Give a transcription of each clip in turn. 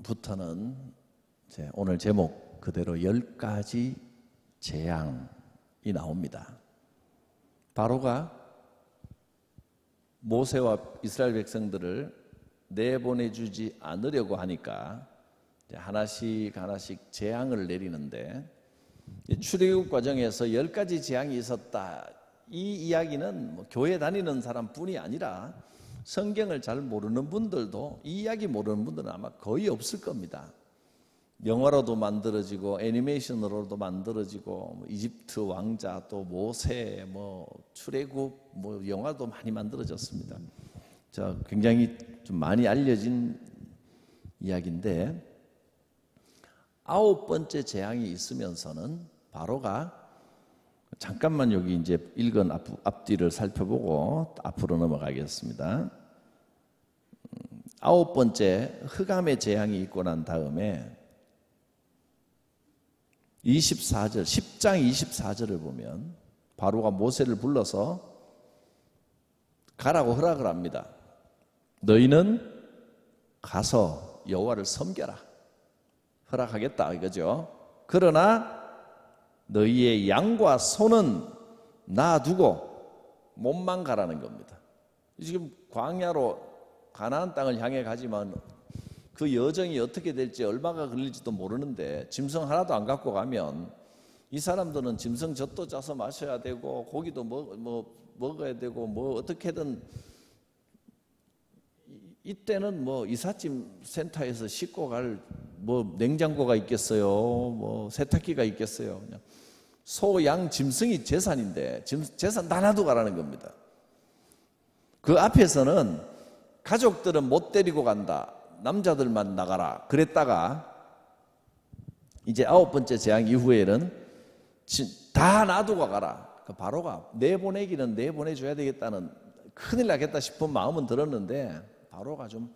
부터는 오늘 제목 그대로 10가지 재앙이 나옵니다. 바로가 모세와 이스라엘 백성들을 내보내주지 않으려고 하니까 하나씩 재앙을 내리는데, 출애굽 과정에서 10가지 재앙이 있었다, 이 이야기는 교회 다니는 사람뿐이 아니라 성경을 잘 모르는 분들도, 이 이야기 모르는 분들은 아마 거의 없을 겁니다. 영화로도 만들어지고 애니메이션으로도 만들어지고, 이집트 왕자, 또 모세, 출애굽 영화도 많이 만들어졌습니다. 굉장히 좀 많이 알려진 이야기인데, 9번째 재앙이 있으면서는 바로가, 잠깐만 여기 이제 읽은 앞뒤를 살펴보고 앞으로 넘어가겠습니다. 9번째 흑암의 재앙이 있고 난 다음에 24절, 10장 24절을 보면 바로가 모세를 불러서 가라고 허락을 합니다. 너희는 가서 여호와를 섬겨라, 허락하겠다 이거죠. 그러나 너희의 양과 소는 놔두고 몸만 가라는 겁니다. 지금 광야로 가나안 땅을 향해 가지만 그 여정이 어떻게 될지, 얼마가 걸릴지도 모르는데 짐승 하나도 안 갖고 가면 이 사람들은 짐승 젖도 짜서 마셔야 되고 고기도 먹어야 되고 어떻게든, 이때는 이삿짐 센터에서 싣고 갈 냉장고가 있겠어요, 세탁기가 있겠어요. 그냥 소, 양, 짐승이 재산인데 재산 다 놔두고 가라는 겁니다. 그 앞에서는 가족들은 못 데리고 간다, 남자들만 나가라 그랬다가 이제 9번째 재앙 이후에는 다 놔두고 가라. 바로가 내보내기는 내보내줘야 되겠다는, 큰일 나겠다 싶은 마음은 들었는데 바로가 좀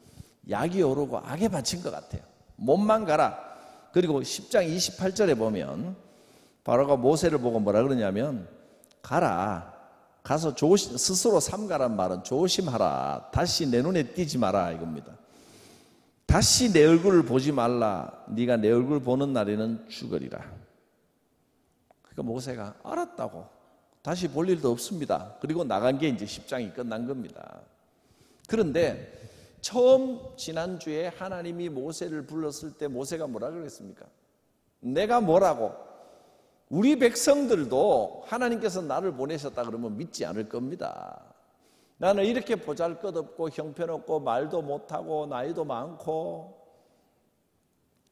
약이 오르고 악에 받친 것 같아요. 몸만 가라. 그리고 10장 28절에 보면 바로가 모세를 보고 뭐라 그러냐면, 가라, 가서 스스로 삼가란 말은 조심하라, 다시 내 눈에 띄지 마라 이겁니다. 다시 내 얼굴을 보지 말라, 네가 내 얼굴 보는 날에는 죽으리라. 그러니까 모세가 알았다고, 다시 볼 일도 없습니다. 그리고 나간 게 이제 10장이 끝난 겁니다. 그런데 처음 지난주에 하나님이 모세를 불렀을 때 모세가 뭐라 그랬습니까? 내가 뭐라고? 우리 백성들도 하나님께서 나를 보내셨다 그러면 믿지 않을 겁니다. 나는 이렇게 보잘것없고 형편없고 말도 못하고 나이도 많고.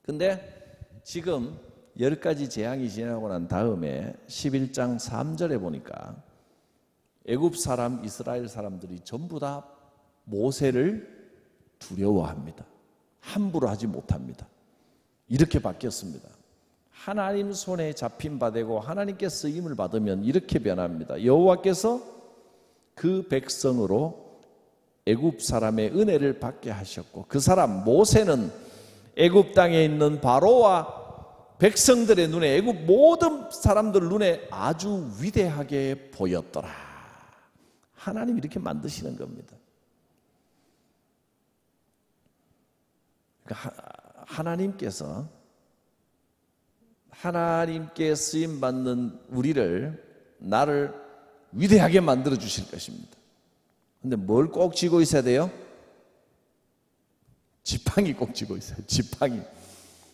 근데 지금 10가지 재앙이 지나고 난 다음에 11장 3절에 보니까 애굽 사람, 이스라엘 사람들이 전부 다 모세를 두려워합니다. 함부로 하지 못합니다. 이렇게 바뀌었습니다. 하나님 손에 잡힌 바 되고 하나님께 쓰임을 받으면 이렇게 변합니다. 여호와께서 그 백성으로 애굽 사람의 은혜를 받게 하셨고, 그 사람 모세는 애굽 땅에 있는 바로와 백성들의 눈에, 애굽 모든 사람들 눈에 아주 위대하게 보였더라. 하나님이 이렇게 만드시는 겁니다. 하나님께 쓰임 받는 우리를, 나를 위대하게 만들어 주실 것입니다. 근데 뭘 꼭 쥐고 있어야 돼요? 지팡이 꼭 쥐고 있어요. 지팡이.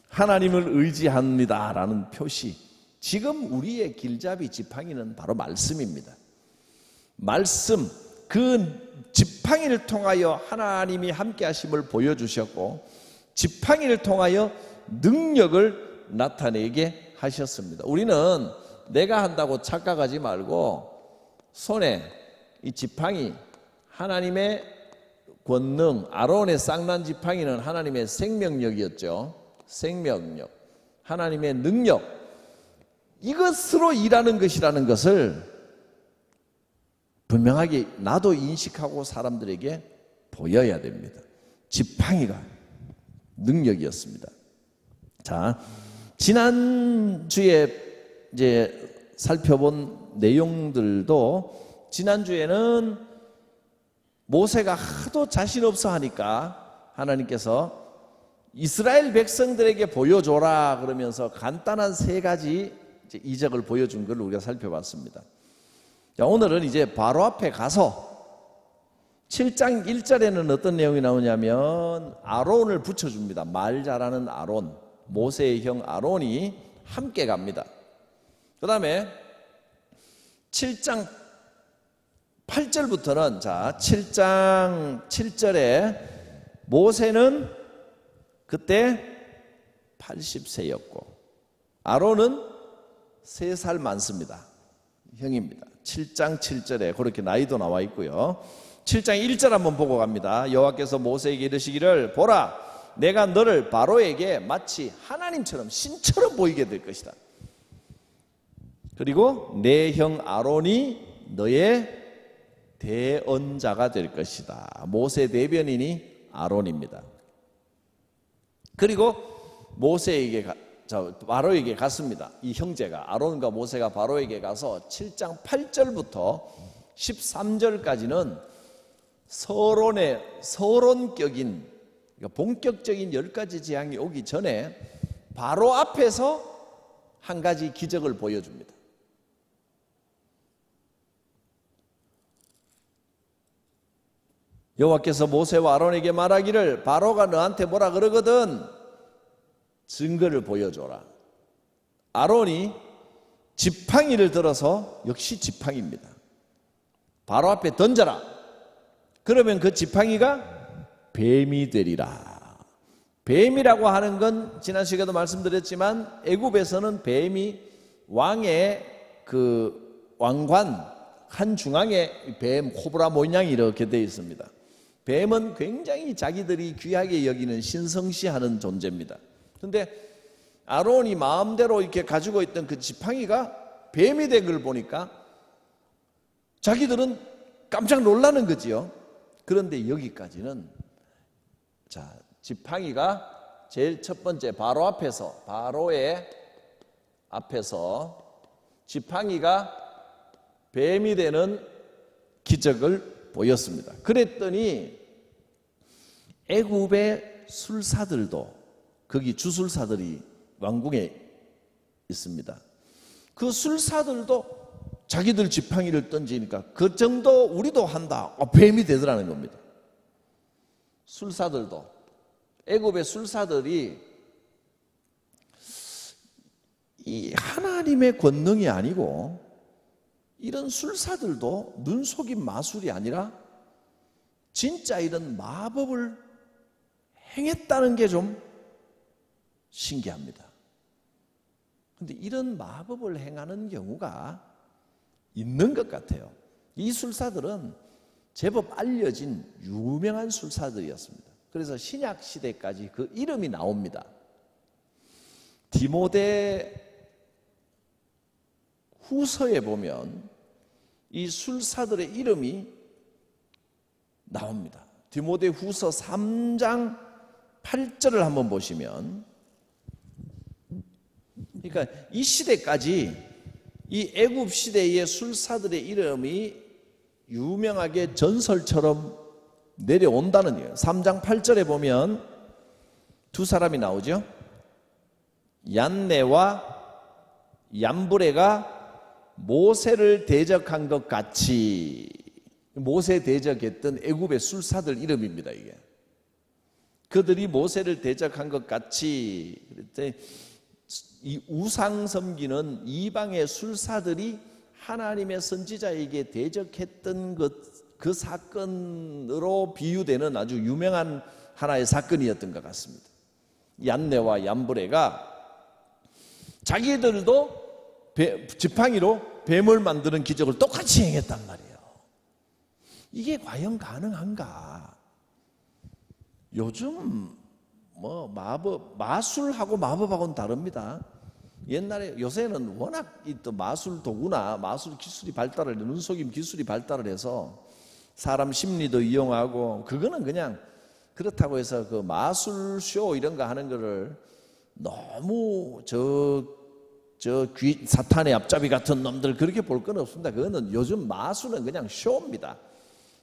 하나님을 의지합니다라는 표시. 지금 우리의 길잡이 지팡이는 바로 말씀입니다. 말씀, 그 지팡이를 통하여 하나님이 함께 하심을 보여주셨고, 지팡이를 통하여 능력을 나타내게 하셨습니다. 우리는 내가 한다고 착각하지 말고, 손에 이 지팡이, 하나님의 권능, 아론의 쌍난 지팡이는 하나님의 생명력이었죠. 생명력, 하나님의 능력, 이것으로 일하는 것이라는 것을 분명하게 나도 인식하고 사람들에게 보여야 됩니다. 지팡이가 능력이었습니다. 자, 지난주에 이제 살펴본 내용들도, 지난주에는 모세가 하도 자신 없어 하니까 하나님께서 이스라엘 백성들에게 보여줘라 그러면서 간단한 세 가지 이적을 보여준 걸 우리가 살펴봤습니다. 자, 오늘은 이제 바로 앞에 가서 7장 1절에는 어떤 내용이 나오냐면 아론을 붙여줍니다. 말 잘하는 아론, 모세의 형 아론이 함께 갑니다. 그 다음에 7장 8절부터는 자 7장 7절에 모세는 그때 80세였고 아론은 3살 많습니다. 형입니다. 7장 7절에 그렇게 나이도 나와 있고요. 7장 1절 한번 보고 갑니다. 여호와께서 모세에게 이르시기를 보라 내가 너를 바로에게 마치 하나님처럼 신처럼 보이게 될 것이다. 그리고 내 형 아론이 너의 대언자가 될 것이다. 모세 대변인이 아론입니다. 그리고 바로에게 갔습니다. 이 형제가 아론과 모세가 바로에게 가서 7장 8절부터 13절까지는 서론격인 그러니까 본격적인 10가지 재앙이 오기 전에 바로 앞에서 한 가지 기적을 보여줍니다. 여호와께서 모세와 아론에게 말하기를 바로가 너한테 뭐라 그러거든 증거를 보여줘라. 아론이 지팡이를 들어서 역시 지팡이입니다. 바로 앞에 던져라. 그러면 그 지팡이가 뱀이 되리라. 뱀이라고 하는 건 지난 시간에도 말씀드렸지만 애굽에서는 뱀이 왕의 그 왕관 한 중앙에 뱀 코브라 모양이 이렇게 되어 있습니다. 뱀은 굉장히 자기들이 귀하게 여기는 신성시하는 존재입니다. 그런데 아론이 마음대로 이렇게 가지고 있던 그 지팡이가 뱀이 된 걸 보니까 자기들은 깜짝 놀라는 거지요. 그런데 여기까지는 자 지팡이가 제일 첫 번째 바로의 앞에서 지팡이가 뱀이 되는 기적을 보였습니다. 그랬더니 애굽의 술사들도 거기 주술사들이 왕궁에 있습니다. 그 술사들도 자기들 지팡이를 던지니까 그 정도 우리도 한다. 뱀이 되더라는 겁니다. 술사들도 애굽의 술사들이 이 하나님의 권능이 아니고 이런 술사들도 눈속임 마술이 아니라 진짜 이런 마법을 행했다는 게 좀 신기합니다. 그런데 이런 마법을 행하는 경우가 있는 것 같아요. 이 술사들은 제법 알려진 유명한 술사들이었습니다. 그래서 신약 시대까지 그 이름이 나옵니다. 디모데 후서에 보면 이 술사들의 이름이 나옵니다. 디모데 후서 3장 8절을 한번 보시면 그러니까 이 시대까지 이 애굽 시대의 술사들의 이름이 유명하게 전설처럼 내려온다는 거예요. 3장 8절에 보면 두 사람이 나오죠. 얀네와 얀브레가 모세를 대적한 것 같이 모세 대적했던 애굽의 술사들 이름입니다. 이게 그들이 모세를 대적한 것 같이 그랬더니 이 우상 섬기는 이방의 술사들이 하나님의 선지자에게 대적했던 그 사건으로 비유되는 아주 유명한 하나의 사건이었던 것 같습니다. 얀네와 얀브레가 자기들도 지팡이로 뱀을 만드는 기적을 똑같이 행했단 말이에요. 이게 과연 가능한가? 요즘 뭐 마술하고 마법하고는 다릅니다. 요새는 워낙 또 마술 도구나 마술 기술이 발달을 눈속임 기술이 발달을 해서 사람 심리도 이용하고 그거는 그냥 그렇다고 해서 그 마술 쇼 이런 거 하는 거를 너무 사탄의 앞잡이 같은 놈들 그렇게 볼 건 없습니다. 그거는 요즘 마술은 그냥 쇼입니다.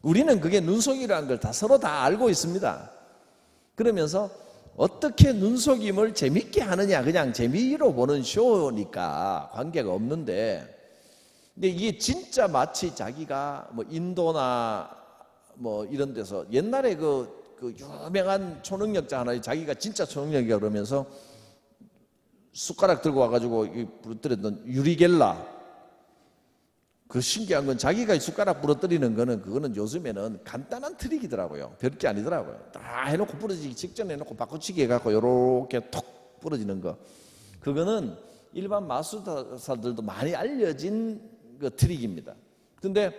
우리는 그게 눈속임이라는 걸 서로 다 알고 있습니다. 그러면서 어떻게 눈속임을 재밌게 하느냐, 그냥 재미로 보는 쇼니까 관계가 없는데, 근데 이게 진짜 마치 자기가 뭐 인도나 뭐 이런 데서 옛날에 그 유명한 초능력자 하나, 자기가 진짜 초능력이야 그러면서 숟가락 들고 와가지고 부러뜨렸던 유리겔라. 그 신기한 건 자기가 숟가락 부러뜨리는 거는 그거는 요즘에는 간단한 트릭이더라고요. 별게 아니더라고요. 다 해놓고 부러지기 직전에 해놓고 바꿔치기 해갖고 이렇게 톡 부러지는 거. 그거는 일반 마술사들도 많이 알려진 그 트릭입니다. 근데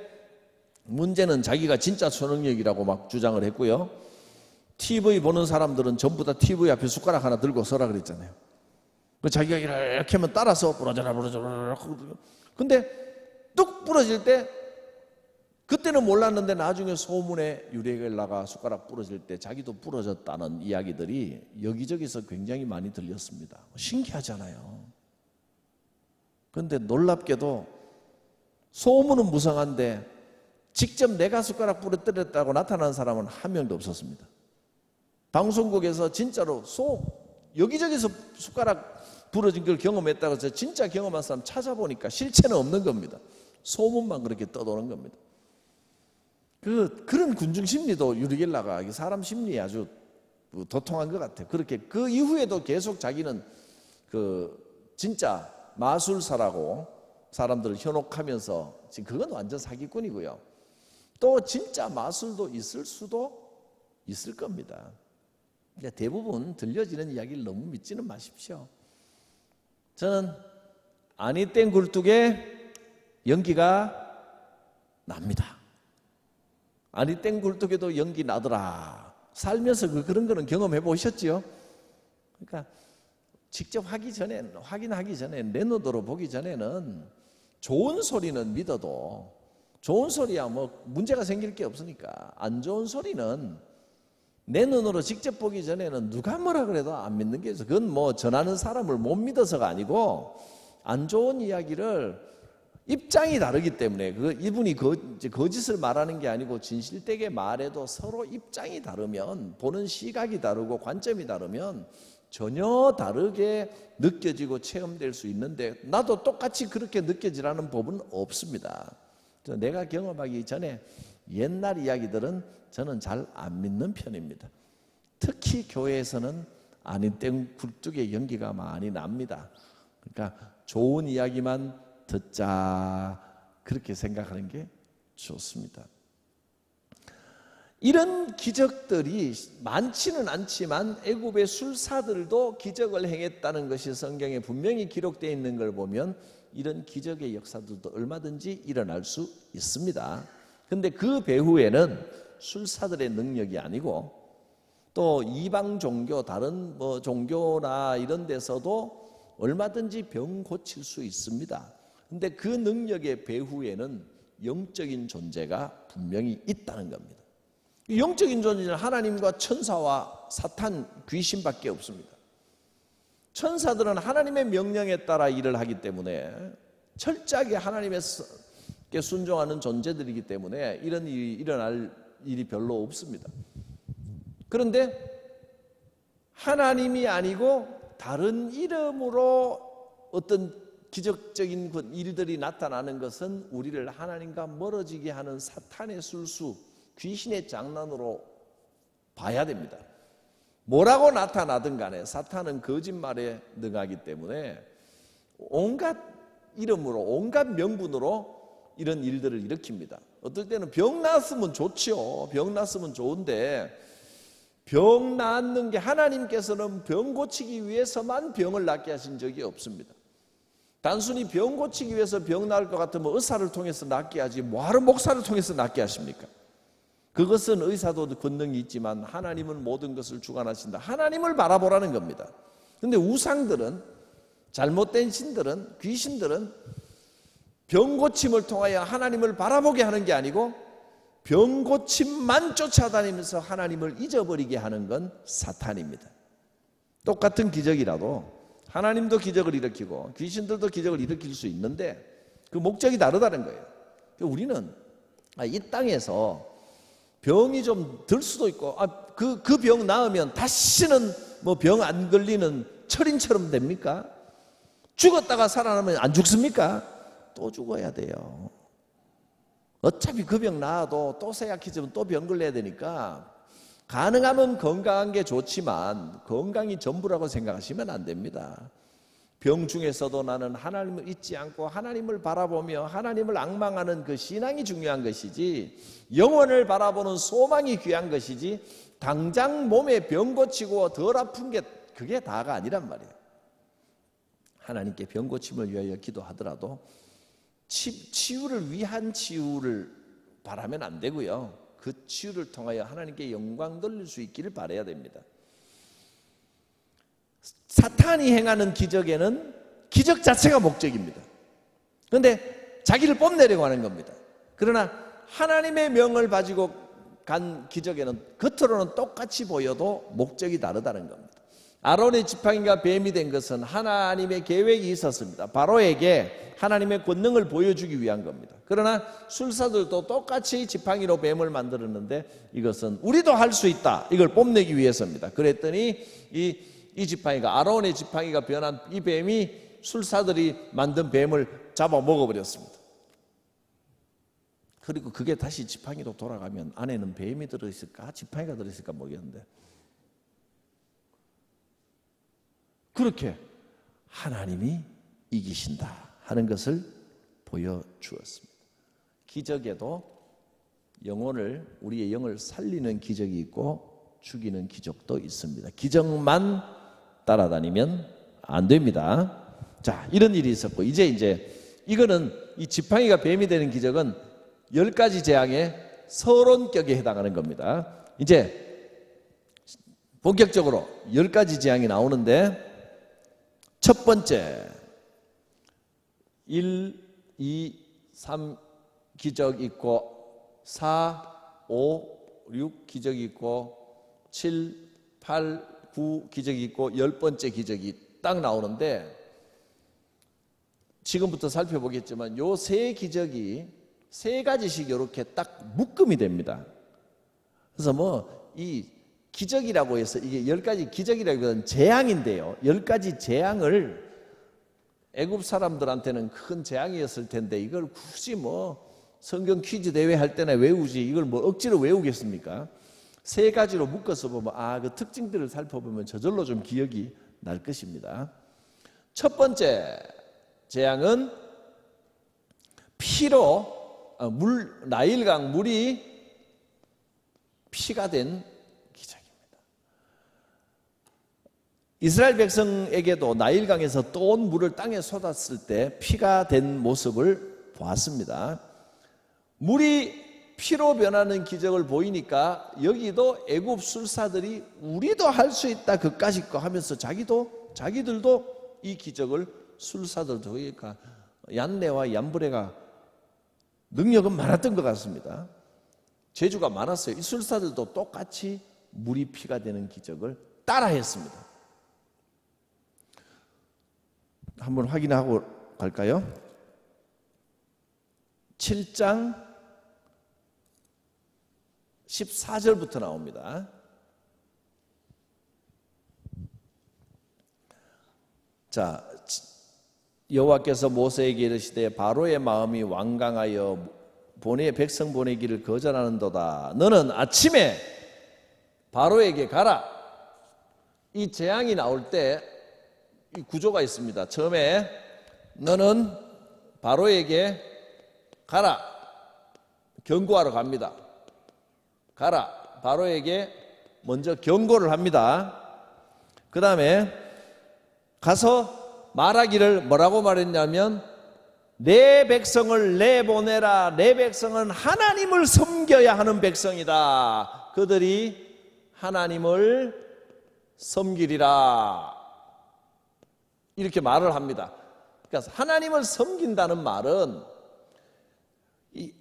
문제는 자기가 진짜 초능력이라고 막 주장을 했고요. TV 보는 사람들은 전부 다 TV 앞에 숟가락 하나 들고 서라 그랬잖아요. 자기가 이렇게 하면 따라서 부러져라. 근데 뚝 부러질 때, 그때는 몰랐는데 나중에 소문에 유리겔라가 숟가락 부러질 때 자기도 부러졌다는 이야기들이 여기저기서 굉장히 많이 들렸습니다. 신기하잖아요. 그런데 놀랍게도 소문은 무성한데 직접 내가 숟가락 부러뜨렸다고 나타나는 사람은 한 명도 없었습니다. 방송국에서 진짜로 여기저기서 숟가락 부러진 걸 경험했다고 해서 진짜 경험한 사람 찾아보니까 실체는 없는 겁니다. 소문만 그렇게 떠도는 겁니다. 그런 군중 심리도 유리겔라가 사람 심리에 아주 도통한 것 같아요. 그렇게 그 이후에도 계속 자기는 진짜 마술사라고 사람들을 현혹하면서, 지금 그건 완전 사기꾼이고요. 또 진짜 마술도 있을 수도 있을 겁니다. 대부분 들려지는 이야기를 너무 믿지는 마십시오. 저는 아니땡 굴뚝에 연기가 납니다. 아니땡 굴뚝에도 연기 나더라. 살면서 그런 거는 경험해 보셨지요? 그러니까 직접 확인하기 전에, 내 눈으로 보기 전에는 좋은 소리는 믿어도, 좋은 소리야 뭐 문제가 생길 게 없으니까, 안 좋은 소리는 내 눈으로 직접 보기 전에는 누가 뭐라 그래도 안 믿는 게 있어. 그건 뭐 전하는 사람을 못 믿어서가 아니고, 안 좋은 이야기를 입장이 다르기 때문에, 이분이 거짓을 말하는 게 아니고 진실되게 말해도 서로 입장이 다르면, 보는 시각이 다르고 관점이 다르면 전혀 다르게 느껴지고 체험될 수 있는데, 나도 똑같이 그렇게 느껴지라는 법은 없습니다. 내가 경험하기 전에 옛날 이야기들은 저는 잘 안 믿는 편입니다. 특히 교회에서는 아니땡 굴뚝에 연기가 많이 납니다. 그러니까 좋은 이야기만 듣자, 그렇게 생각하는 게 좋습니다. 이런 기적들이 많지는 않지만 애굽의 술사들도 기적을 행했다는 것이 성경에 분명히 기록되어 있는 걸 보면 이런 기적의 역사들도 얼마든지 일어날 수 있습니다. 그런데 그 배후에는 술사들의 능력이 아니고, 또 이방 종교, 다른 뭐 종교나 이런 데서도 얼마든지 병 고칠 수 있습니다. 근데 그 능력의 배후에는 영적인 존재가 분명히 있다는 겁니다. 영적인 존재는 하나님과 천사와 사탄, 귀신밖에 없습니다. 천사들은 하나님의 명령에 따라 일을 하기 때문에 철저하게 하나님께 순종하는 존재들이기 때문에 이런 일이 일어날 일이 별로 없습니다. 그런데 하나님이 아니고 다른 이름으로 어떤 기적적인 일들이 나타나는 것은 우리를 하나님과 멀어지게 하는 사탄의 술수, 귀신의 장난으로 봐야 됩니다. 뭐라고 나타나든 간에 사탄은 거짓말에 능하기 때문에 온갖 이름으로, 온갖 명분으로 이런 일들을 일으킵니다. 어떨 때는 병 났으면 좋지요. 병 났으면 좋은데, 병 낫는 게, 하나님께서는 병 고치기 위해서만 병을 낫게 하신 적이 없습니다. 단순히 병 고치기 위해서 병 나을 것 같으면 의사를 통해서 낫게 하지 뭐하러 목사를 통해서 낫게 하십니까? 그것은 의사도 권능이 있지만 하나님은 모든 것을 주관하신다. 하나님을 바라보라는 겁니다. 그런데 우상들은, 잘못된 신들은, 귀신들은 병 고침을 통하여 하나님을 바라보게 하는 게 아니고 병 고침만 쫓아다니면서 하나님을 잊어버리게 하는 건 사탄입니다. 똑같은 기적이라도 하나님도 기적을 일으키고 귀신들도 기적을 일으킬 수 있는데 그 목적이 다르다는 거예요. 우리는 이 땅에서 병이 좀 들 수도 있고, 그 병 나으면 다시는 뭐 병 안 걸리는 철인처럼 됩니까? 죽었다가 살아나면 안 죽습니까? 또 죽어야 돼요. 어차피 그 병 나아도 또 쇠약해지면 또 병 걸려야 되니까 가능하면 건강한 게 좋지만 건강이 전부라고 생각하시면 안 됩니다. 병 중에서도 나는 하나님을 잊지 않고 하나님을 바라보며 하나님을 앙망하는 그 신앙이 중요한 것이지, 영혼을 바라보는 소망이 귀한 것이지, 당장 몸에 병 고치고 덜 아픈 게 그게 다가 아니란 말이에요. 하나님께 병 고침을 위하여 기도하더라도 치유를 위한 치유를 바라면 안 되고요, 그 치유를 통하여 하나님께 영광 돌릴 수 있기를 바라야 됩니다. 사탄이 행하는 기적에는 기적 자체가 목적입니다. 그런데 자기를 뽐내려고 하는 겁니다. 그러나 하나님의 명을 가지고 간 기적에는 겉으로는 똑같이 보여도 목적이 다르다는 겁니다. 아론의 지팡이가 뱀이 된 것은 하나님의 계획이 있었습니다. 바로에게 하나님의 권능을 보여주기 위한 겁니다. 그러나 술사들도 똑같이 지팡이로 뱀을 만들었는데 이것은 우리도 할 수 있다, 이걸 뽐내기 위해서입니다. 그랬더니 이 지팡이가, 아론의 지팡이가 변한 이 뱀이 술사들이 만든 뱀을 잡아 먹어버렸습니다. 그리고 그게 다시 지팡이로 돌아가면 안에는 뱀이 들어있을까 지팡이가 들어있을까 모르겠는데, 그렇게 하나님이 이기신다 하는 것을 보여주었습니다. 기적에도 우리의 영을 살리는 기적이 있고 죽이는 기적도 있습니다. 기적만 따라다니면 안 됩니다. 자, 이런 일이 있었고, 이제 이거는 이 지팡이가 뱀이 되는 기적은 10가지 재앙의 서론격에 해당하는 겁니다. 이제 본격적으로 10가지 재앙이 나오는데, 첫 번째 1, 2, 3 기적 있고 4, 5, 6 기적이 있고 7, 8, 9 기적이 있고 10번째 기적이 딱 나오는데, 지금부터 살펴보겠지만 요 세 기적이 세 가지씩 이렇게 딱 묶음이 됩니다. 그래서 이 기적이라고 해서 이게 10가지 기적이라고 하면 재앙인데요, 10가지 재앙을 애굽 사람들한테는 큰 재앙이었을 텐데 이걸 굳이 성경 퀴즈 대회 할 때나 외우지 이걸 억지로 외우겠습니까? 세 가지로 묶어서 보면 그 특징들을 살펴보면 저절로 좀 기억이 날 것입니다. 첫 번째 재앙은 피로 나일강 물이 피가 된 기적입니다. 이스라엘 백성에게도 나일강에서 떠온 물을 땅에 쏟았을 때 피가 된 모습을 보았습니다. 물이 피로 변하는 기적을 보이니까 여기도 애굽 술사들이 우리도 할 수 있다 그까짓 거 하면서 자기들도 이 기적을, 술사들도, 그러니까 얀네와 얀브레가 능력은 많았던 것 같습니다. 재주가 많았어요. 이 술사들도 똑같이 물이 피가 되는 기적을 따라했습니다. 한번 확인하고 갈까요? 7장 14절부터 나옵니다. 자, 여호와께서 모세에게 이르시되 바로의 마음이 완강하여 백성 보내기를 거절하는도다. 너는 아침에 바로에게 가라. 이 재앙이 나올 때 이 구조가 있습니다. 처음에 너는 바로에게 가라. 경고하러 갑니다. 가라. 바로에게 먼저 경고를 합니다. 그 다음에 가서 말하기를 뭐라고 말했냐면, 내 백성을 내보내라. 내 백성은 하나님을 섬겨야 하는 백성이다. 그들이 하나님을 섬기리라. 이렇게 말을 합니다. 그러니까 하나님을 섬긴다는 말은 이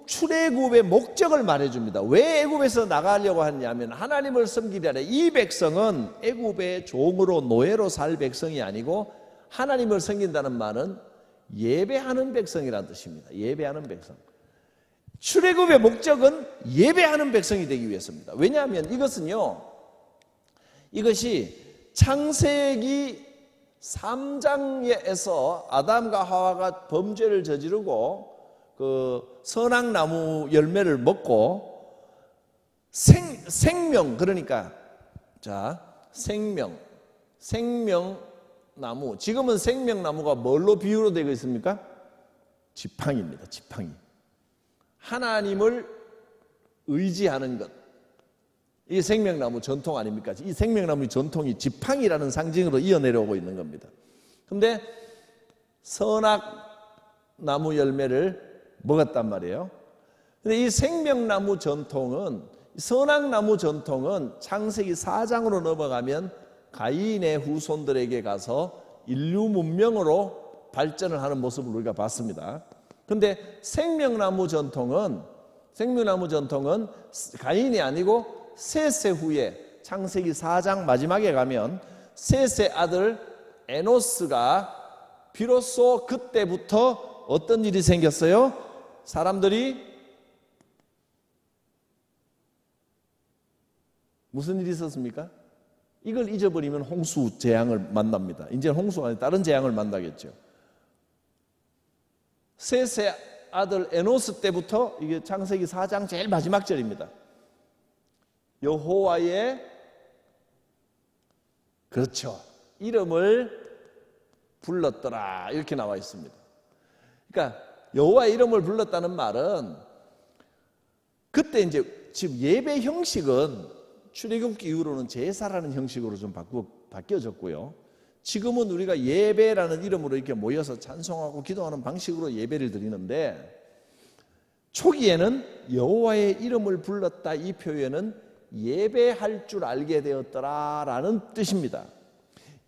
출애굽의 목적을 말해줍니다. 왜 애굽에서 나가려고 하냐면 하나님을 섬기려는, 이 백성은 애굽의 종으로 노예로 살 백성이 아니고 하나님을 섬긴다는 말은 예배하는 백성이라는 뜻입니다. 예배하는 백성. 출애굽의 목적은 예배하는 백성이 되기 위해서입니다. 왜냐하면 이것이 창세기 3장에서 아담과 하와가 범죄를 저지르고 그 선악나무 열매를 먹고 생명, 그러니까 생명나무, 지금은 생명나무가 뭘로 비유로 되어 있습니까? 지팡이입니다. 지팡이. 하나님을 의지하는 것, 이 생명나무 전통 아닙니까? 이 생명나무 전통이 지팡이라는 상징으로 이어내려오고 있는 겁니다. 그런데 선악나무 열매를 먹었단 말이에요. 그런데 이 생명나무 전통은, 선악나무 전통은 창세기 4장으로 넘어가면 가인의 후손들에게 가서 인류 문명으로 발전을 하는 모습을 우리가 봤습니다. 그런데 생명나무 전통은 가인이 아니고 셋의 후에 창세기 4장 마지막에 가면 셋의 아들 에노스가 비로소 그때부터 어떤 일이 생겼어요? 사람들이 무슨 일이 있었습니까? 이걸 잊어버리면 홍수 재앙을 만납니다. 이제 홍수가 아니라 다른 재앙을 만나겠죠. 셋의 아들 에노스 때부터, 이게 창세기 4장 제일 마지막 절입니다. 여호와의, 그렇죠, 이름을 불렀더라, 이렇게 나와 있습니다. 그러니까 여호와의 이름을 불렀다는 말은, 그때 이제 지금 예배 형식은 출애굽기 이후로는 제사라는 형식으로 좀 바뀌어졌고요. 지금은 우리가 예배라는 이름으로 이렇게 모여서 찬송하고 기도하는 방식으로 예배를 드리는데, 초기에는 여호와의 이름을 불렀다, 이 표현은 예배할 줄 알게 되었더라라는 뜻입니다.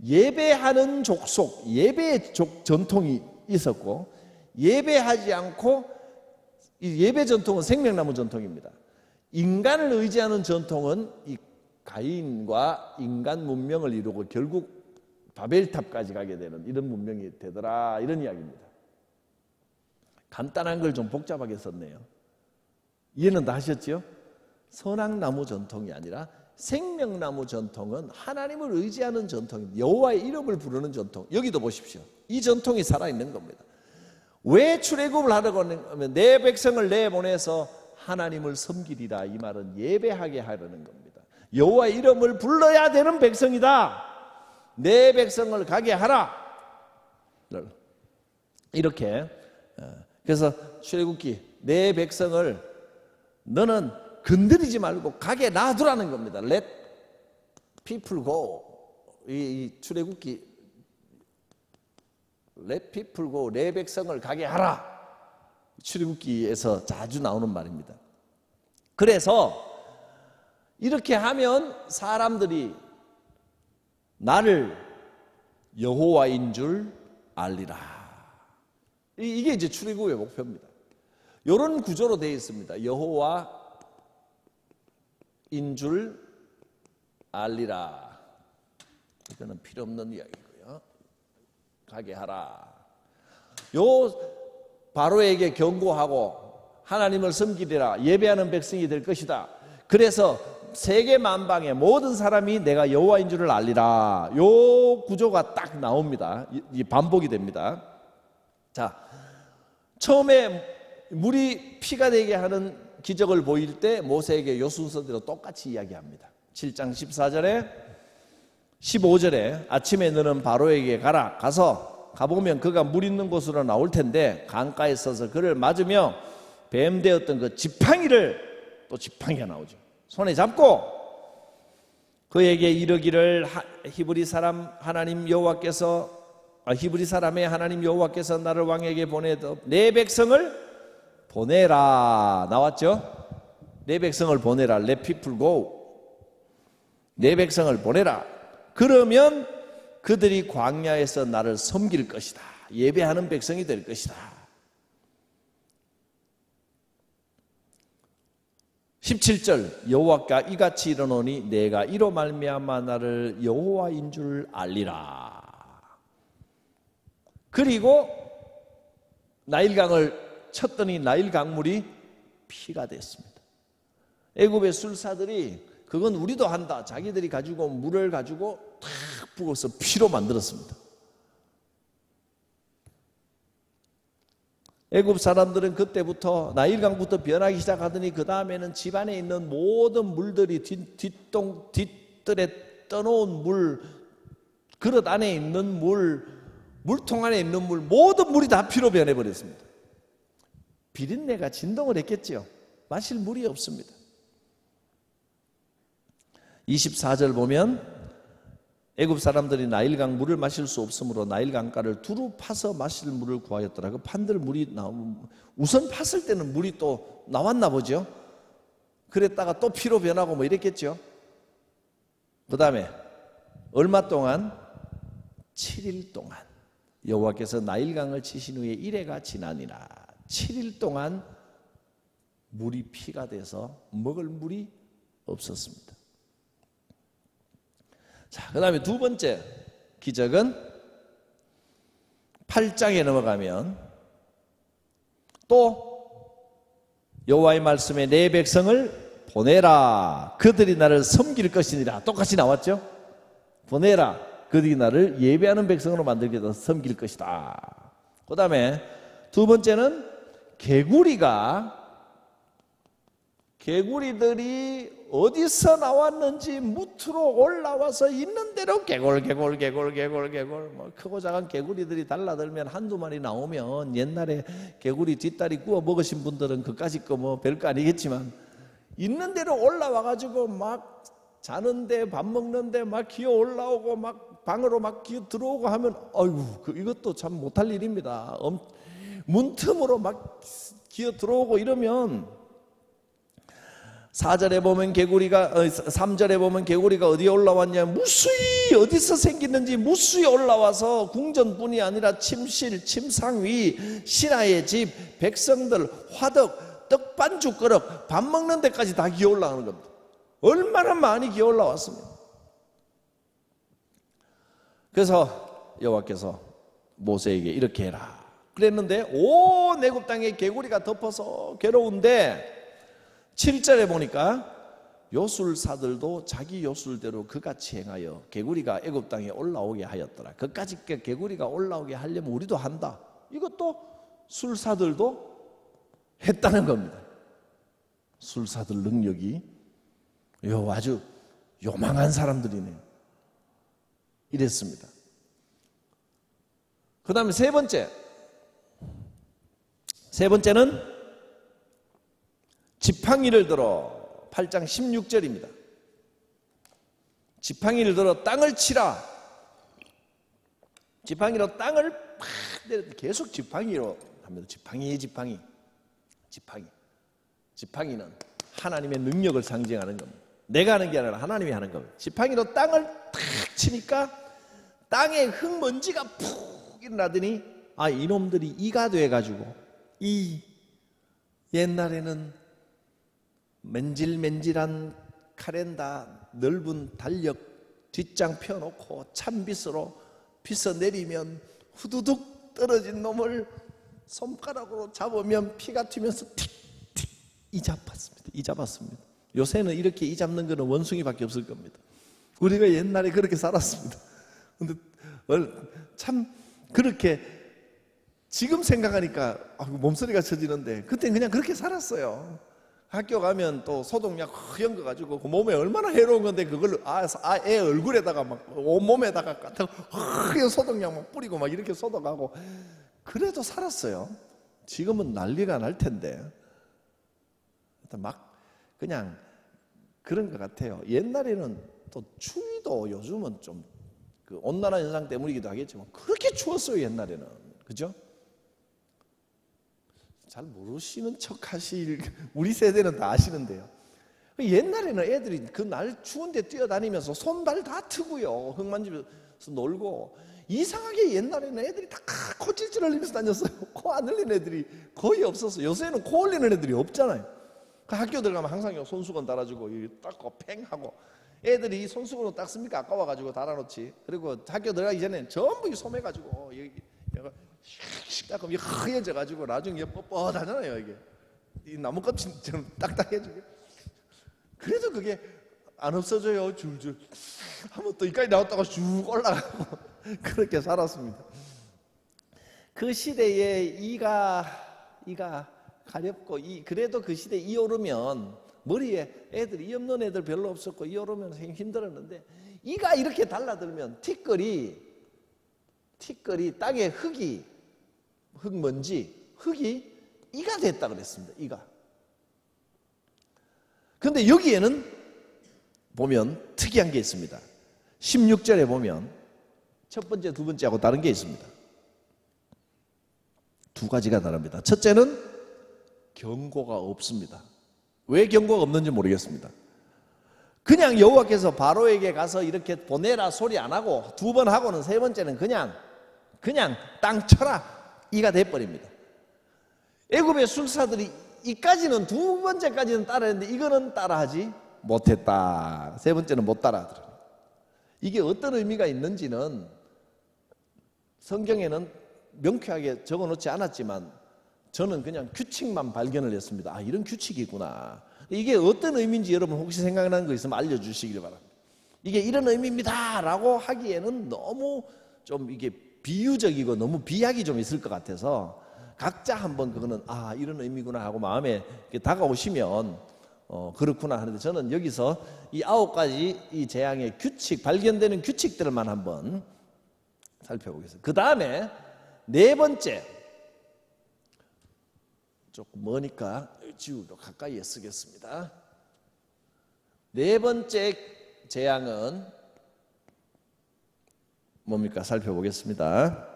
예배하는 족속, 예배의 전통이 있었고, 예배하지 않고, 이 예배 전통은 생명나무 전통입니다. 인간을 의지하는 전통은 이 가인과 인간 문명을 이루고 결국 바벨탑까지 가게 되는 이런 문명이 되더라, 이런 이야기입니다. 간단한 걸 좀 복잡하게 썼네요. 이해는 다 하셨죠? 선악나무 전통이 아니라 생명나무 전통은 하나님을 의지하는 전통입니다. 여호와의 이름을 부르는 전통. 여기도 보십시오. 이 전통이 살아있는 겁니다. 왜 출애굽을 하려고 하면 내 백성을 내보내서 하나님을 섬기리라, 이 말은 예배하게 하려는 겁니다. 여호와의 이름을 불러야 되는 백성이다, 내 백성을 가게 하라, 이렇게. 그래서 출애굽기, 내 백성을 너는 건드리지 말고 가게 놔두라는 겁니다. Let people go. 이 출애굽기 Let people go, 내 백성을 가게 하라, 출애굽기에서 자주 나오는 말입니다. 그래서 이렇게 하면 사람들이 나를 여호와인 줄 알리라. 이게 이제 출애굽의 목표입니다. 이런 구조로 되어 있습니다. 여호와인 줄 알리라. 이거는 필요 없는 이야기고요. 가게 하라. 요 바로에게 경고하고 하나님을 섬기리라, 예배하는 백성이 될 것이다. 그래서 세계 만방의 모든 사람이 내가 여호와인 줄을 알리라. 요 구조가 딱 나옵니다. 이 반복이 됩니다. 자, 처음에 물이 피가 되게 하는 기적을 보일 때 모세에게 요 순서대로 똑같이 이야기합니다. 7장 14절에 15절에 아침에 너는 바로에게 가보면 그가 물 있는 곳으로 나올 텐데 강가에 서서 그를 맞으며 뱀 되었던 그 지팡이를, 또 지팡이가 나오죠, 손에 잡고 그에게 이르기를 히브리 사람의 하나님 여호와께서 나를 왕에게 보내도 내 백성을 보내라. 나왔죠? 내 백성을 보내라. Let people go. 내 백성을 보내라. 그러면 그들이 광야에서 나를 섬길 것이다. 예배하는 백성이 될 것이다. 17절, 여호와가 이같이 이르노니 내가 이로 말미암아 나를 여호와인 줄 알리라. 그리고 나일강을 쳤더니 나일 강물이 피가 됐습니다. 애굽의 술사들이 그건 우리도 한다. 자기들이 가지고 물을 가지고 탁 부어서 피로 만들었습니다. 애굽 사람들은 그때부터 나일강부터 변하기 시작하더니 그 다음에는 집안에 있는 모든 물들이 뒷뜰에 떠놓은 물, 그릇 안에 있는 물, 물통 안에 있는 물, 모든 물이 다 피로 변해버렸습니다. 비린내가 진동을 했겠죠. 마실 물이 없습니다. 24절 보면 애굽 사람들이 나일강 물을 마실 수 없으므로 나일강가를 두루 파서 마실 물을 구하였더라. 그 판들 물이 나오면 우선 팠을 때는 물이 또 나왔나 보죠. 그랬다가 또 피로 변하고 뭐 이랬겠죠. 그 다음에 얼마 동안? 7일 동안 여호와께서 나일강을 치신 후에 이래가 지나니라. 7일 동안 물이 피가 돼서 먹을 물이 없었습니다. 자, 그 다음에 두 번째 기적은 8장에 넘어가면 또 여호와의 말씀에 내 백성을 보내라. 그들이 나를 섬길 것이니라. 똑같이 나왔죠? 보내라. 그들이 나를 예배하는 백성으로 만들게 해서 섬길 것이다. 그 다음에 두 번째는 개구리들이 어디서 나왔는지 무트로 올라와서 있는 대로 개골 뭐 크고 작은 개구리들이 달라들면 한두 마리 나오면 옛날에 개구리 뒷다리 구워 먹으신 분들은 그까짓 거 뭐 별거 아니겠지만 있는 대로 올라와 가지고 막 자는데 밥 먹는데 막 기어 올라오고 막 방으로 막 기어 들어오고 하면 아이고 이것도 참 못할 일입니다. 문틈으로 막 기어 들어오고 이러면 4절에 보면 3절에 보면 개구리가 어디에 올라왔냐? 무수히 어디서 생기는지 무수히 올라와서 궁전뿐이 아니라 침실, 침상위, 신하의 집, 백성들, 화덕, 떡반죽 그릇, 밥 먹는 데까지 다 기어 올라가는 겁니다. 얼마나 많이 기어 올라왔습니다. 그래서 여호와께서 모세에게 이렇게 해라 그랬는데 온 애굽 땅에 개구리가 덮어서 괴로운데 7절에 보니까 요술사들도 자기 요술대로 그같이 행하여 개구리가 애굽 땅에 올라오게 하였더라. 그까짓 개구리가 올라오게 하려면 우리도 한다. 이것도 술사들도 했다는 겁니다. 술사들 능력이 아주 요망한 사람들이네요. 이랬습니다. 그 다음에 세 번째는 지팡이를 들어 8장 16절입니다. 지팡이를 들어 땅을 치라. 지팡이로 땅을 팍 때려 계속 지팡이로 합니다. 지팡이는 하나님의 능력을 상징하는 겁니다. 내가 하는 게 아니라 하나님이 하는 겁니다. 지팡이로 땅을 탁 치니까 땅에 흙먼지가 푹 일어나더니 이놈들이 이가 돼가지고 옛날에는 맨질맨질한 카렌다 넓은 달력 뒷장 펴놓고 찬빗으로 빗어 내리면 후두둑 떨어진 놈을 손가락으로 잡으면 피가 튀면서 틱틱 이 잡았습니다. 요새는 이렇게 이 잡는 거는 원숭이밖에 없을 겁니다. 우리가 옛날에 그렇게 살았습니다. 근데 참 그렇게 지금 생각하니까 몸소리가 쳐지는데 그때는 그냥 그렇게 살았어요. 학교 가면 또 소독약 허연 거 가지고 그 몸에 얼마나 해로운 건데 그걸 애 얼굴에다가 막 온몸에다가 허연 소독약 막 뿌리고 막 이렇게 소독하고 그래도 살았어요. 지금은 난리가 날 텐데 막 그냥 그런 것 같아요. 옛날에는 또 추위도 요즘은 좀 그 온난화 현상 때문이기도 하겠지만 그렇게 추웠어요. 옛날에는. 그죠? 잘 모르시는 척 하실 우리 세대는 다 아시는데요. 옛날에는 애들이 그 날 추운데 뛰어다니면서 손발 다 트고요. 흙 만지면서 놀고 이상하게 옛날에는 애들이 다 코찔찔 흘리면서 다녔어요. 코 안 흘리는 애들이 거의 없었어요. 요새는 코 흘리는 애들이 없잖아요. 그 학교 들어가면 항상 손수건 달아주고 닦고 팽 하고 애들이 손수건으로 닦습니까? 아까워가지고 달아놓지. 그리고 학교 들어가기 전에 전부 소매가지고 여기 슉 닦으면 허해져가지고 나중에 뻣뻣하잖아요. 이게 이 나무 껍질처럼 딱딱해지게. 그래도 그게 안 없어져요. 줄줄. 한번 또 이까지 나왔다가 쭉 올라가고 그렇게 살았습니다. 그 시대에 이가 가렵고 그래도 그 시대에 이 오르면 머리에 애들이 이 없는 애들 별로 없었고 이 오르면 힘들었는데 이가 이렇게 달라들면 티끌이 땅에 흙먼지 이가 됐다 그랬습니다. 이가. 그런데 여기에는 보면 특이한 게 있습니다. 16절에 보면 첫 번째, 두 번째하고 다른 게 있습니다. 두 가지가 다릅니다. 첫째는 경고가 없습니다. 왜 경고가 없는지 모르겠습니다. 그냥 여호와께서 바로에게 가서 이렇게 보내라 소리 안 하고 두 번 하고는 세 번째는 그냥 땅 쳐라 이가 돼버립니다. 애굽의 술사들이 이까지는 두 번째까지는 따라했는데 이거는 따라하지 못했다. 세 번째는 못 따라하더라. 이게 어떤 의미가 있는지는 성경에는 명쾌하게 적어놓지 않았지만 저는 그냥 규칙만 발견을 했습니다. 아, 이런 규칙이 있구나. 이게 어떤 의미인지 여러분 혹시 생각나는 거 있으면 알려주시길 바랍니다. 이게 이런 의미입니다 라고 하기에는 너무 좀 이게 비유적이고 너무 비약이 좀 있을 것 같아서 각자 한번 그거는 아 이런 의미구나 하고 마음에 다가오시면 그렇구나 하는데 저는 여기서 이 9가지 이 재앙의 규칙 발견되는 규칙들만 한번 살펴보겠습니다. 그 다음에 네 번째 조금 머니까 지우도 가까이에 쓰겠습니다. 네 번째 재앙은 뭡니까? 살펴보겠습니다.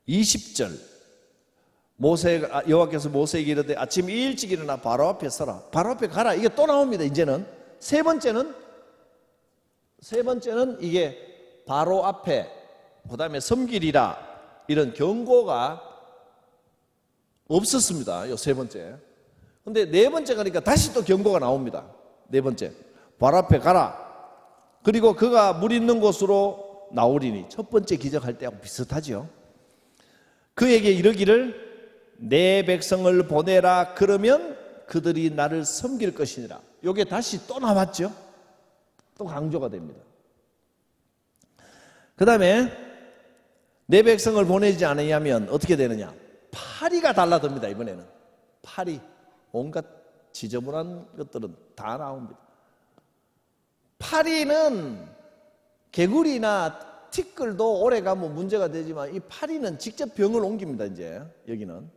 20절 여호와께서 모세에게 이르되 아침 일찍 일어나 바로 앞에 서라. 바로 앞에 가라. 이게 또 나옵니다. 이제는 세 번째는 이게 바로 앞에 그 다음에 섬기리라 이런 경고가 없었습니다. 요 세 번째. 근데 네 번째 가니까 다시 또 경고가 나옵니다. 네 번째 바로 앞에 가라. 그리고 그가 물 있는 곳으로 나오리니 첫 번째 기적할 때하고 비슷하죠. 그에게 이르기를 내 백성을 보내라. 그러면 그들이 나를 섬길 것이니라. 이게 다시 또 나왔죠. 또 강조가 됩니다. 그 다음에 내 백성을 보내지 않으면 어떻게 되느냐? 파리가 달라듭니다. 이번에는 파리, 온갖 지저분한 것들은 다 나옵니다. 파리는 개구리나 티끌도 오래 가면 문제가 되지만 이 파리는 직접 병을 옮깁니다. 이제 여기는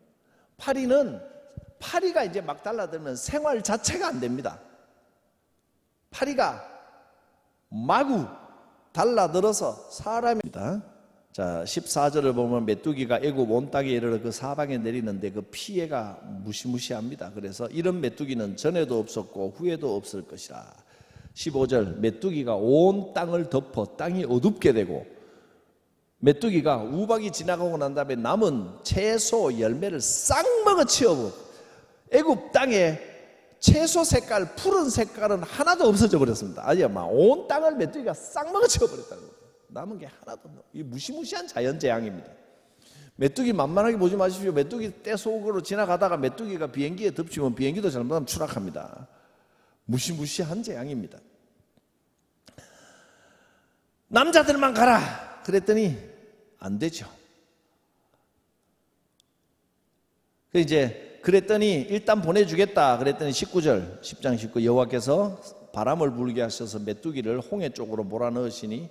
파리가 이제 막 달라들면 생활 자체가 안 됩니다. 파리가 마구 달라들어서 사람입니다. 자, 14절을 보면 메뚜기가 애굽 온 땅에 이르러 그 사방에 내리는데 그 피해가 무시무시합니다. 그래서 이런 메뚜기는 전에도 없었고 후에도 없을 것이라. 15절 메뚜기가 온 땅을 덮어 땅이 어둡게 되고 메뚜기가 우박이 지나가고 난 다음에 남은 채소 열매를 싹 먹어치워 애굽 땅에 채소 색깔 푸른 색깔은 하나도 없어져 버렸습니다. 아니 온 땅을 메뚜기가 싹 먹어치워 버렸다는 거예요. 남은 게 하나도 없는 이 무시무시한 자연재앙입니다. 메뚜기 만만하게 보지 마십시오. 메뚜기 떼 속으로 지나가다가 메뚜기가 비행기에 덮치면 비행기도 잘못하면 추락합니다. 무시무시한 재앙입니다. 남자들만 가라 그랬더니 안 되죠. 그랬더니 일단 보내주겠다 그랬더니 19절 10장 19 여호와께서 바람을 불게 하셔서 메뚜기를 홍해 쪽으로 몰아넣으시니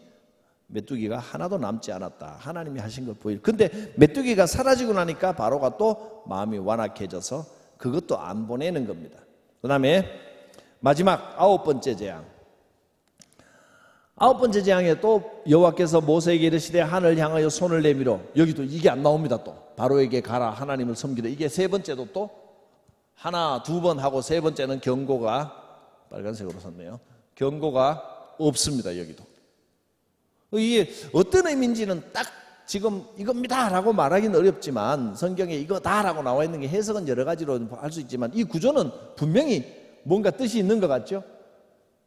메뚜기가 하나도 남지 않았다. 하나님이 하신 걸 보일. 근데 메뚜기가 사라지고 나니까 바로가 또 마음이 완악해져서 그것도 안 보내는 겁니다. 그 다음에 마지막 9번째 재앙. 9번째 재앙에 또 여호와께서 모세에게 이르시되 하늘 향하여 손을 내밀어. 여기도 이게 안 나옵니다. 또 바로에게 가라 하나님을 섬기라. 이게 세 번째도 또 하나 두 번 하고 세 번째는 경고가 빨간색으로 썼네요. 경고가 없습니다. 여기도 이게 어떤 의미인지는 딱 지금 이겁니다 라고 말하기는 어렵지만 성경에 이거다 라고 나와 있는 게 해석은 여러 가지로 할 수 있지만 이 구조는 분명히 뭔가 뜻이 있는 것 같죠.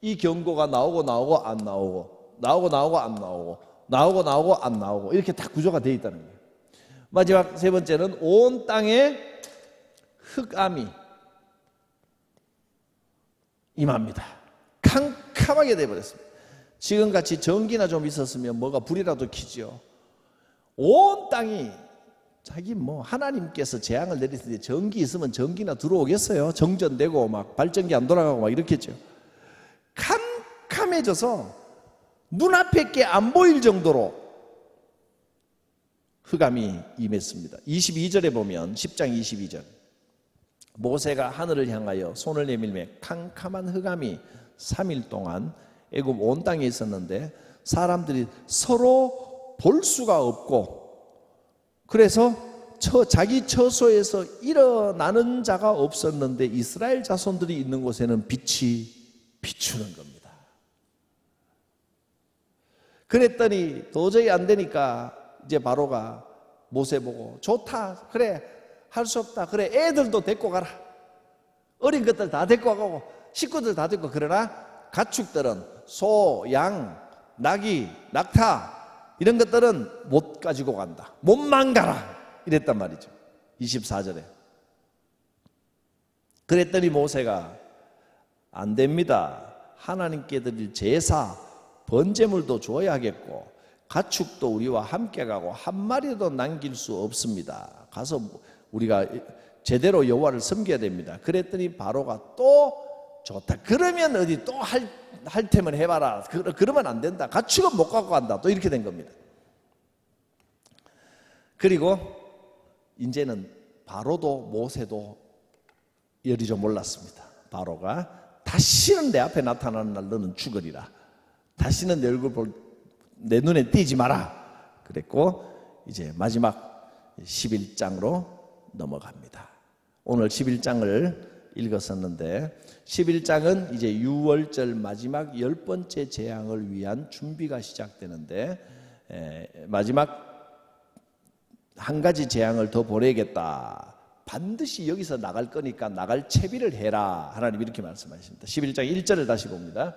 이 경고가 나오고 안 나오고 나오고 안 나오고 나오고 안 나오고 이렇게 다 구조가 되어 있다는 거예요. 마지막 세 번째는 온 땅에 흑암이 임합니다. 캄캄하게 되어버렸습니다. 지금같이 전기나 좀 있었으면 뭐가 불이라도 켜지요. 온 땅이 자기 하나님께서 재앙을 내리실 때 전기 있으면 전기나 들어오겠어요? 정전되고 막 발전기 안 돌아가고 막 이렇겠죠. 캄캄해져서 눈앞에 게 안 보일 정도로 흑암이 임했습니다. 22절에 보면 10장 22절 모세가 하늘을 향하여 손을 내밀매 캄캄한 흑암이 3일 동안 애굽 온 땅에 있었는데 사람들이 서로 볼 수가 없고 그래서 자기 처소에서 일어나는 자가 없었는데 이스라엘 자손들이 있는 곳에는 빛이 비추는 겁니다. 그랬더니 도저히 안 되니까 이제 바로가 모세 보고 좋다 그래 할 수 없다 그래 애들도 데리고 가라 어린 것들 다 데리고 가고 식구들 다 데리고 그러나 가축들은 소, 양, 나귀, 낙타 이런 것들은 못 가지고 간다 못만 가라 이랬단 말이죠. 24절에 그랬더니 모세가 안 됩니다. 하나님께 드릴 제사 번제물도 줘야겠고 가축도 우리와 함께 가고 한 마리도 남길 수 없습니다. 가서 우리가 제대로 여호와를 섬겨야 됩니다. 그랬더니 바로가 또 좋다. 그러면 어디 또 할 테면 해봐라. 그러면 안 된다. 가축은 못 갖고 간다. 또 이렇게 된 겁니다. 그리고 이제는 바로도 모세도 열이 좀 올랐습니다. 바로가 다시는 내 앞에 나타나는 날 너는 죽으리라. 다시는 내 얼굴 내 눈에 띄지 마라. 그랬고 이제 마지막 11장으로 넘어갑니다. 오늘 11장을 읽었었는데 11장은 이제 6월절 마지막 10번째 재앙을 위한 준비가 시작되는데 마지막 한 가지 재앙을 더 보내겠다. 반드시 여기서 나갈 거니까 나갈 채비를 해라. 하나님 이렇게 말씀하십니다. 11장 1절을 다시 봅니다.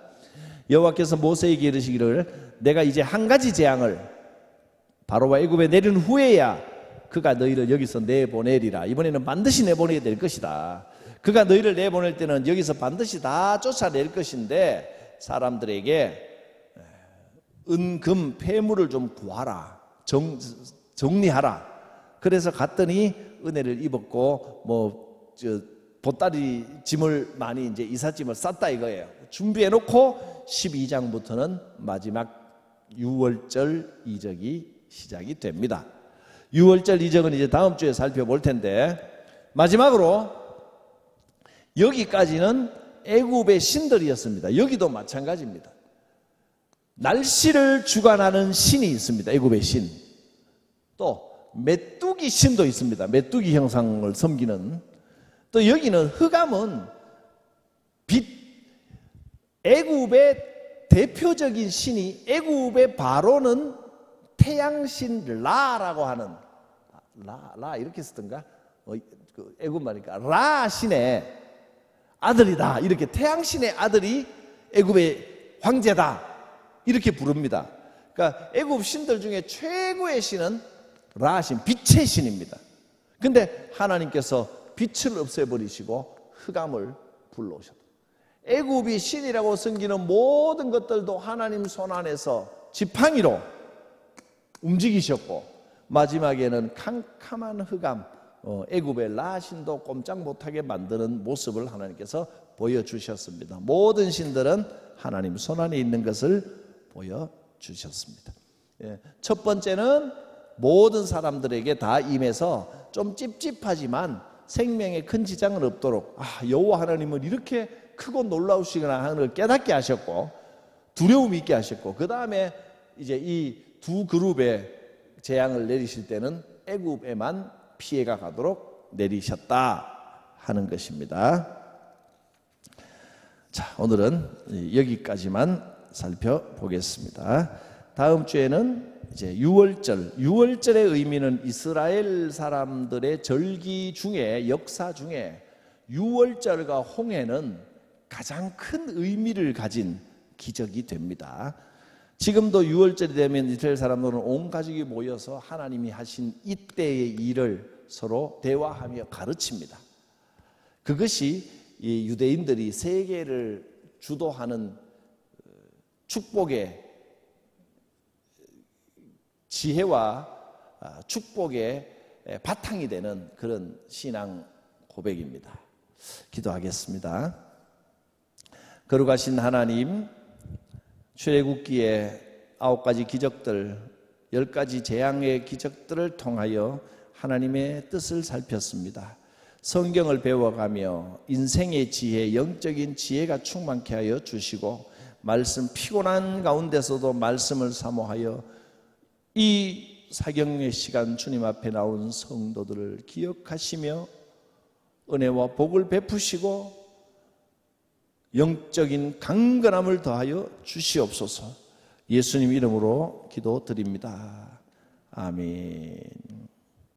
여호와께서 모세에게 이르시기를 내가 이제 한 가지 재앙을 바로와 애굽에 내린 후에야 그가 너희를 여기서 내보내리라. 이번에는 반드시 내보내게 될 것이다. 그가 너희를 내보낼 때는 여기서 반드시 다 쫓아낼 것인데 사람들에게 은금 폐물을 좀 구하라. 정리하라. 그래서 갔더니 은혜를 입었고 보따리 짐을 많이 이제 이삿짐을 쌌다 이거예요. 준비해 놓고 12장부터는 마지막 6월절 이적이 시작이 됩니다. 6월절 이적은 이제 다음 주에 살펴볼 텐데 마지막으로 여기까지는 애굽의 신들이었습니다. 여기도 마찬가지입니다. 날씨를 주관하는 신이 있습니다. 애굽의 신. 또 메뚜기 신도 있습니다. 메뚜기 형상을 섬기는. 또 여기는 흑암은 애굽의 대표적인 신이 애굽의 바로는 태양신 라라고 하는 라 이렇게 쓰던가 애굽 말이니까 라 신의 아들이다. 이렇게 태양신의 아들이 애굽의 황제다. 이렇게 부릅니다. 그러니까 애굽 신들 중에 최고의 신은 라 신, 빛의 신입니다. 근데 하나님께서 빛을 없애버리시고 흑암을 불러오셨다. 애굽이 신이라고 섬기는 모든 것들도 하나님 손안에서 지팡이로 움직이셨고 마지막에는 캄캄한 흑암, 애굽의 라 신도 꼼짝 못하게 만드는 모습을 하나님께서 보여주셨습니다. 모든 신들은 하나님 손안에 있는 것을 보여주셨습니다. 첫 번째는 모든 사람들에게 다 임해서 좀 찝찝하지만 생명에 큰 지장은 없도록 여호와 하나님은 이렇게 크고 놀라우시구나 하는 걸 깨닫게 하셨고 두려움 있게 하셨고 그 다음에 이제 이 두 그룹의 재앙을 내리실 때는 애굽에만 피해가 가도록 내리셨다 하는 것입니다. 자, 오늘은 여기까지만 살펴보겠습니다. 다음 주에는 이제 6월절의 의미는 이스라엘 사람들의 절기 중에 역사 중에 6월절과 홍해는 가장 큰 의미를 가진 기적이 됩니다. 지금도 6월절이 되면 이스라엘 사람들은 온 가족이 모여서 하나님이 하신 이때의 일을 서로 대화하며 가르칩니다. 그것이 이 유대인들이 세계를 주도하는 축복의 지혜와 축복의 바탕이 되는 그런 신앙 고백입니다. 기도하겠습니다. 거룩하신 하나님, 출애굽기의 9가지 기적들, 10가지 재앙의 기적들을 통하여 하나님의 뜻을 살폈습니다. 성경을 배워가며 인생의 지혜, 영적인 지혜가 충만케 하여 주시고 말씀 피곤한 가운데서도 말씀을 사모하여 이 사경의 시간 주님 앞에 나온 성도들을 기억하시며 은혜와 복을 베푸시고 영적인 강건함을 더하여 주시옵소서. 예수님 이름으로 기도드립니다. 아멘.